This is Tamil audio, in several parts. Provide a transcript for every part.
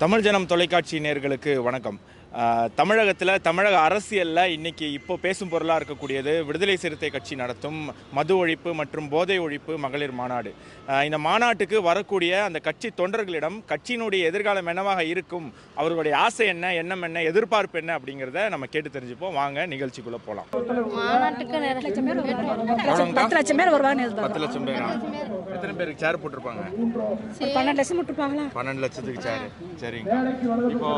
தமிழ் ஜனம் தொலைக்காட்சி நேயர்களுக்கு வணக்கம். தமிழக அரசியலில் இன்னைக்கு இப்போ பேசும் பொருளாக இருக்கக்கூடியது விடுதலை சிறுத்தை கட்சி நடத்தும் மது ஒழிப்பு மற்றும் போதை ஒழிப்பு மகளிர் மாநாடு. இந்த மாநாட்டுக்கு வரக்கூடிய அந்த கட்சி தொண்டர்களிடம் கட்சியினுடைய எதிர்காலம் என்னவாக இருக்கும், அவர்களுடைய ஆசை என்ன, எண்ணம் என்ன, எதிர்பார்ப்பு என்ன அப்படிங்கிறத நம்ம கேட்டு தெரிஞ்சுப்போம். வாங்க நிகழ்ச்சிக்குள்ள போகலாம். மாநாட்டுக்கு 10 லட்சம் பேர் வருவாங்க. 10 லட்சம் பேரா? எத்தனை பேருக்கு சேர் போட்டிருப்பாங்க? 12 லட்சம் போட்டிருப்பாங்களா? 12 லட்சத்துக்கு சேர். சரிங்க. இப்போ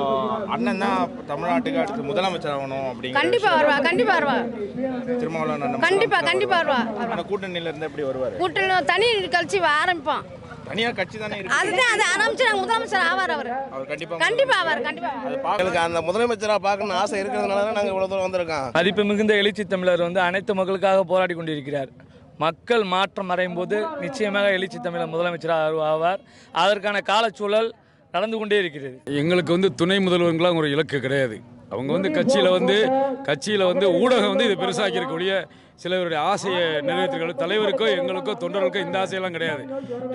அண்ணன் தான் தமிழ்நாட்டுக்கு அடுத்து முதலமைச்சர் ஆகணும் அப்படிங்கிற கண்டிப்பா வருவா. திருமாவளவன் கண்டிப்பா வருவா. கூட்டணியில இருந்து எப்படி வருவாரு? கூட்டணி தனி கட்சி ஆரம்பிப்போம். தனியா கட்சி தானே இருக்கு. அதுதான் அது ஆரம்பிச்சு முதலமைச்சர் ஆவார். அவர் கண்டிப்பா ஆவார். எங்களுக்கு அந்த முதலமைச்சரா பார்க்கணும்னு ஆசை இருக்கிறதுனால தான் நாங்கள் இவ்வளவு தூரம் வந்திருக்கோம். மதிப்பு மிகுந்த எழுச்சி தமிழர் அனைத்து மக்களுக்காக போராடி கொண்டிருக்கிறார். மக்கள் மாற்றம் அடையும் போது நிச்சயமாக எழுச்சி தமிழர் முதலமைச்சராக ஆவார். அதற்கான காலச்சூழல் நடந்து கொண்டே இருக்கிறது. எங்களுக்கு துணை முதல்வர்களாம் ஒரு இலக்கு கிடையாது. அவங்க கட்சியில் ஊடகம் இதை பெருசாக்கி இருக்கக்கூடிய சிலருடைய ஆசையை நிறைவேற்றுகிற தலைவருக்கோ எங்களுக்கோ தொண்டர்களுக்கோ இந்த ஆசையெல்லாம் கிடையாது.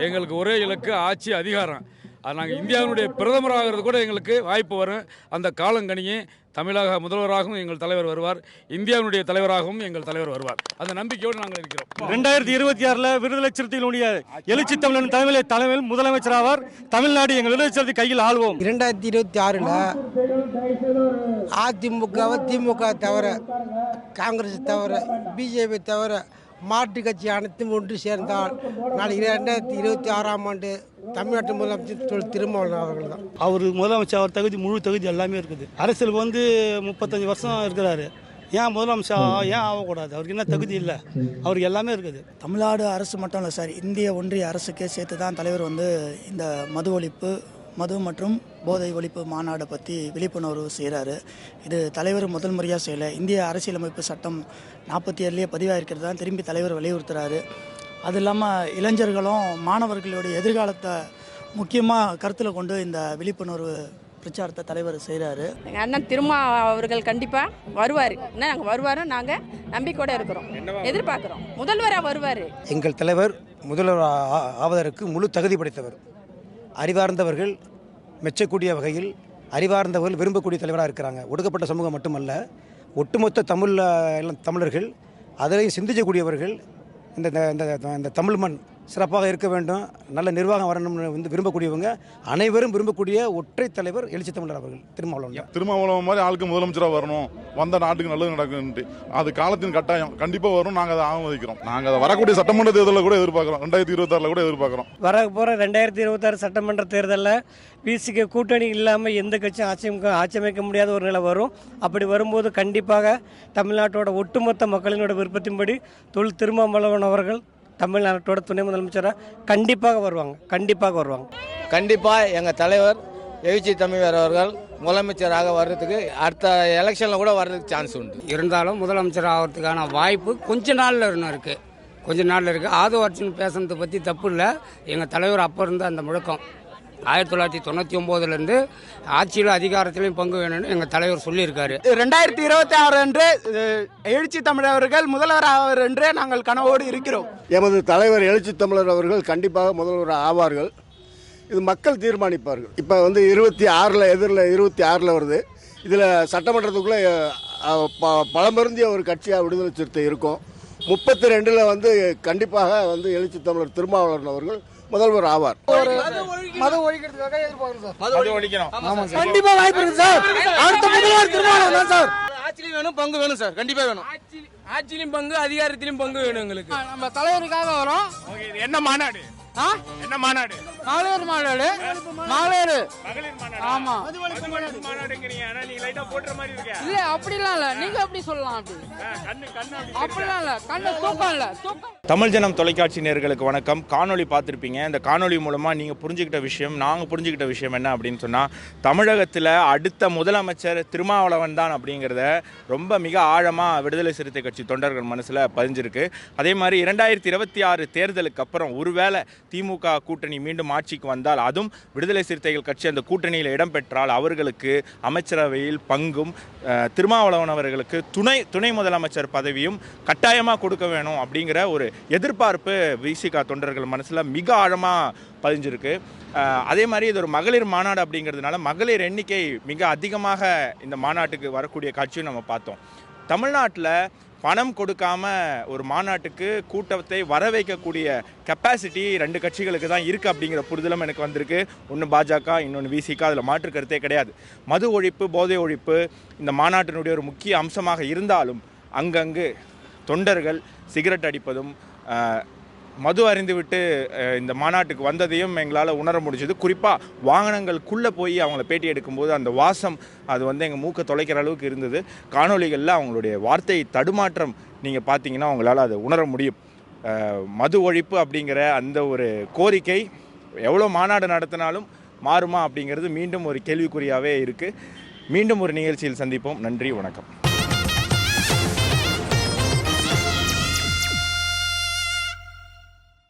எங்களுக்கு ஒரே இலக்கு ஆட்சி அதிகாரம். அது நாங்கள் இந்தியாவினுடைய பிரதமராகிறது கூட எங்களுக்கு வாய்ப்பு வரும். அந்த காலங்கனியே தமிழக முதல்வராகவும் எங்கள் தலைவர் வருவார், இந்தியாவினுடைய தலைவராகவும் எங்கள் தலைவர் வருவார். அந்த நம்பிக்கையோடு நாங்கள் இருக்கிறோம். 2026 விடுதலை சிறுத்தைகளுடைய எழுச்சி தமிழன் தலைமையில் முதலமைச்சர் ஆவார். தமிழ்நாடு எங்கள் விடுதலை சிறுத்தை கையில் ஆள்வோம். 2026 அதிமுகவை திமுக தவிர, காங்கிரஸ் தவிர, பிஜேபி தவிர மாற்று கட்சி அனைத்தும் ஒன்று சேர்ந்தால் நாளைக்கு 2026ஆம் ஆண்டு தமிழ்நாட்டு முதலமைச்சர் திருமாவளவன் அவர்கள் தான். அவர் முதலமைச்சர், அவர் தகுதி, முழு தகுதி எல்லாமே இருக்குது. அரசியலுக்கு 35 வருஷம் இருக்கிறாரு. ஏன் முதலமைச்சர் ஏன் ஆகக்கூடாது? அவருக்கு என்ன தகுதி இல்லை? அவருக்கு எல்லாமே இருக்குது. தமிழ்நாடு அரசு மட்டும் இல்லை சார், இந்திய ஒன்றிய அரசுக்கே சேர்த்து தான் தலைவர் இந்த மது மற்றும் போதை ஒழிப்பு மாநாடை பற்றி விழிப்புணர்வு செய்கிறாரு. இது தலைவர் முதல் முறையாக செய்யலை. இந்திய அரசியலமைப்பு சட்டம் 47 பதிவாக இருக்கிறது தான் திரும்பி தலைவர் வலியுறுத்துகிறாரு. அது இல்லாமல் இளைஞர்களும் மாணவர்களுடைய எதிர்காலத்தை முக்கியமாக கருத்தில் கொண்டு இந்த விழிப்புணர்வு பிரச்சாரத்தை தலைவர் செய்கிறாரு. எங்கள் அண்ணன் திருமா அவர்கள் கண்டிப்பாக வருவார். என்ன நாங்கள் வருவார், நாங்கள் நம்பிக்கையோடு இருக்கிறோம், எதிர்பார்க்குறோம். முதல்வராக வருவார். எங்கள் தலைவர் முதல்வர் ஆவதற்கு முழு தகுதி படைத்தவர். அறிவார்ந்தவர்கள் மெச்சக்கூடிய வகையில் அறிவார்ந்தவர்கள் விரும்பக்கூடிய தலைவராக இருக்கிறாங்க. ஒடுக்கப்பட்ட சமூகம் மட்டுமல்ல, ஒட்டுமொத்த தமிழர்கள் அதிலையும் சிந்திக்கக்கூடியவர்கள். இந்த தமிழ் மண் சிறப்பாக இருக்க வேண்டும், நல்ல நிர்வாகம் வரணும்னு விரும்பக்கூடியவங்க அனைவரும் விரும்பக்கூடிய ஒற்றை தலைவர் எழுச்சி தமிழர் அவர்கள் திருமாவளவன் மாதிரி ஆளுக்கு முதலமைச்சராக வரணும், வந்த நாட்டுக்கு நல்லது நடக்குன்ட்டு அது காலத்தின் கட்டாயம். கண்டிப்பாக வரும். நாங்கள் அதை ஆமதிக்கிறோம். நாங்கள் அதை வரக்கூடிய சட்டமன்ற தேர்தலில் கூட எதிர்பார்க்குறோம். 2026 கூட எதிர்பார்க்குறோம். வர போகிற 2026 சட்டமன்ற தேர்தலில் பிசிக்கு கூட்டணி இல்லாமல் எந்த கட்சியும் ஆட்சி அமைக்க முடியாத ஒரு நிலை வரும். அப்படி வரும்போது கண்டிப்பாக தமிழ்நாட்டோட ஒட்டுமொத்த மக்களினோட விருப்பத்தின்படி திருமாவளவன் அவர்கள் தமிழ்நாட்டோட துணை முதலமைச்சராக கண்டிப்பாக வருவாங்க. கண்டிப்பாக எங்கள் தலைவர் எழுச்சி தமிழர் அவர்கள் முதலமைச்சராக வர்றதுக்கு அடுத்த எலெக்ஷனில் கூட வர்றதுக்கு சான்ஸ் உண்டு. இருந்தாலும் முதலமைச்சர் ஆகிறதுக்கான வாய்ப்பு கொஞ்ச நாளில் இருக்குது. ஆதோ அர்ஜுன் பேசுனதை பற்றி தப்பு இல்லை. எங்கள் தலைவர் அப்போ இருந்த அந்த முழக்கம் 1999 ஆட்சியில் அதிகாரத்திலையும் பங்கு வேணும்னு எங்கள் தலைவர் சொல்லியிருக்காரு. 2026 அன்று எழுச்சி தமிழர்கள் முதல்வர் ஆவார் என்று நாங்கள் கனவோடு இருக்கிறோம். எமது தலைவர் எழுச்சி தமிழர் அவர்கள் கண்டிப்பாக முதல்வர் ஆவார்கள். இது மக்கள் தீர்மானிப்பார்கள். இப்போ 26 வருது. இதில் சட்டமன்றத்துக்குள்ளே பலமருந்திய ஒரு கட்சியாக விடுதலை சிறுத்தை இருக்கும். 32 கண்டிப்பாக எழுச்சி தமிழர் திருமாவளவன் அவர்கள் முதல்வர் ஆவார். மது ஒழிக்கிறதுக்காக எதிர்பார்க்கிறோம் சார். மது ஒழிக்கணும். கண்டிப்பா வாய்ப்பு இருக்கு சார். அடுத்த முதல்வர் திருமாவளவன் தான் சார். ஆட்சியிலும் வேணும், பங்கு வேணும் சார். கண்டிப்பா வேணும். ஆட்சியிலும் பங்கு, அதிகாரத்திலும் பங்கு வேணும் எங்களுக்கு. நம்ம தலைவருக்காக வரோம். என்ன மாநாடு? என்ன மாநாடு? மகளிர் மாநாடு. ஆமா, இல்ல அப்படிலாம் இல்ல, நீங்க எப்படி சொல்லலாம்? அப்படிலாம் இல்ல, கண்ணு தூக்கம் இல்ல. தமிழ் ஜனம் தொலைக்காட்சி நேயர்களுக்கு வணக்கம். காணொலி பார்த்துருப்பீங்க. இந்த காணொலி மூலமாக நீங்கள் புரிஞ்சுக்கிட்ட விஷயம், நாங்கள் புரிஞ்சுக்கிட்ட விஷயம் என்ன அப்படின்னு சொன்னால், தமிழகத்தில் அடுத்த முதலமைச்சர் திருமாவளவன் தான் அப்படிங்கிறத ரொம்ப மிக ஆழமாக விடுதலை சிறுத்தை கட்சி தொண்டர்கள் மனசில் பதிஞ்சிருக்கு. அதே மாதிரி 2026 தேர்தலுக்கு அப்புறம் ஒருவேளை திமுக கூட்டணி மீண்டும் ஆட்சிக்கு வந்தால், அதுவும் விடுதலை சிறுத்தைகள் கட்சி அந்த கூட்டணியில் இடம்பெற்றால் அவர்களுக்கு அமைச்சரவையில் பங்கும், திருமாவளவன் அவர்களுக்கு துணை முதலமைச்சர் பதவியும் கட்டாயமாக கொடுக்க வேணும் அப்படிங்கிற ஒரு எதிர்பார்ப்பு விசிக தொண்டர்கள் மனசில் மிக ஆழமாக பதிஞ்சிருக்கு. அதே மாதிரி இது ஒரு மகளிர் மாநாடு அப்படிங்கிறதுனால மகளிர் எண்ணிக்கை மிக அதிகமாக இந்த மாநாட்டுக்கு வரக்கூடிய காட்சியும் நம்ம பார்த்தோம். தமிழ்நாட்டில் பணம் கொடுக்காம ஒரு மாநாட்டுக்கு கூட்டத்தை வர வைக்கக்கூடிய கெப்பாசிட்டி 2 கட்சிகளுக்கு தான் இருக்குது அப்படிங்கிற புரிதலும் எனக்கு வந்திருக்கு. ஒன்று பாஜக, இன்னொன்று விசிக. அதில் மாற்று கருத்தே கிடையாது. மது ஒழிப்பு, போதை ஒழிப்பு இந்த மாநாட்டினுடைய ஒரு முக்கிய அம்சமாக இருந்தாலும் அங்கங்கு தொண்டர்கள் சிகரெட் அடிப்பதும் மது அறிந்துவிட்டு இந்த மாநாட்டுக்கு வந்ததையும் எங்களால் உணர முடிஞ்சது. குறிப்பாக வாகனங்களுக்குள்ளே போய் அவங்கள பேட்டி எடுக்கும்போது அந்த வாசம் அது எங்கள் மூக்கை தொலைக்கிற அளவுக்கு இருந்தது. காணொலிகளில் அவங்களுடைய வார்த்தை தடுமாற்றம் நீங்கள் பார்த்தீங்கன்னா அவங்களால் அதை உணர முடியும். மது ஒழிப்பு அப்படிங்கிற அந்த ஒரு கோரிக்கை எவ்வளோ மாநாடு நடத்தினாலும் மாறுமா அப்படிங்கிறது மீண்டும் ஒரு கேள்விக்குறியாகவே இருக்குது. மீண்டும் ஒரு நிகழ்ச்சியில் சந்திப்போம். நன்றி, வணக்கம்.